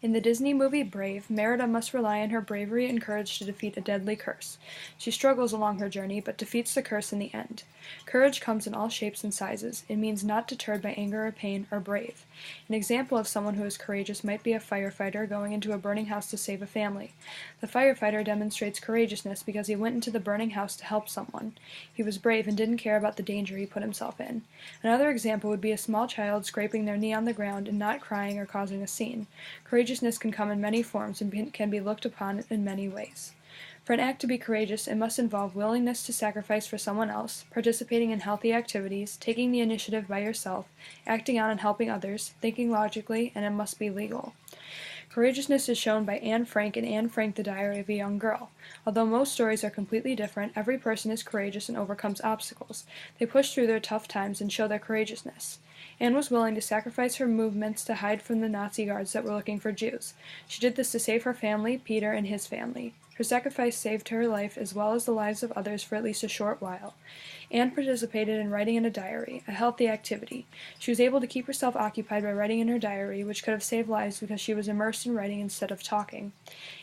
In the Disney movie Brave, Merida must rely on her bravery and courage to defeat a deadly curse. She struggles along her journey, but defeats the curse in the end. Courage comes in all shapes and sizes. It means not deterred by anger or pain, or brave. An example of someone who is courageous might be a firefighter going into a burning house to save a family. The firefighter demonstrates courageousness because he went into the burning house to help someone. He was brave and didn't care about the danger he put himself in. Another example would be a small child scraping their knee on the ground and not crying or causing a scene. Courageousness can come in many forms and can be looked upon in many ways. For an act to be courageous, it must involve willingness to sacrifice for someone else, participating in healthy activities, taking the initiative by yourself, acting out and helping others, thinking logically, and it must be legal. Courageousness is shown by Anne Frank in Anne Frank, the Diary of a Young Girl. Although most stories are completely different, every person is courageous and overcomes obstacles. They push through their tough times and show their courageousness. Anne was willing to sacrifice her movements to hide from the Nazi guards that were looking for Jews. She did this to save her family, Peter, and his family. Her sacrifice saved her life as well as the lives of others for at least a short while. Anne participated in writing in a diary, a healthy activity. She was able to keep herself occupied by writing in her diary, which could have saved lives because she was immersed in writing instead of talking.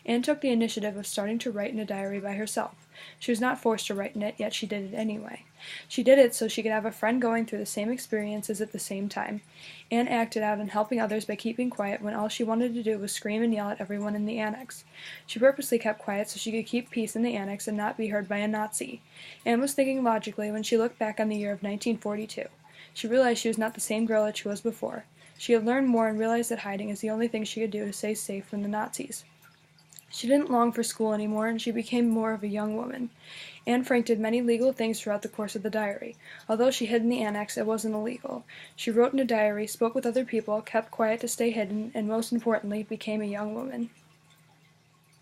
Anne took the initiative of starting to write in a diary by herself. She was not forced to write in it, yet she did it anyway. She did it so she could have a friend going through the same experiences at the same time. Anne acted out in helping others by keeping quiet when all she wanted to do was scream and yell at everyone in the annex. She purposely kept quiet so she could keep peace in the annex and not be heard by a Nazi. Anne was thinking logically when she looked back on the year of 1942. She realized she was not the same girl that she was before. She had learned more and realized that hiding is the only thing she could do to stay safe from the Nazis. She didn't long for school anymore, and she became more of a young woman. Anne Frank did many legal things throughout the course of the diary. Although she hid in the annex, it wasn't illegal. She wrote in a diary, spoke with other people, kept quiet to stay hidden, and most importantly, became a young woman.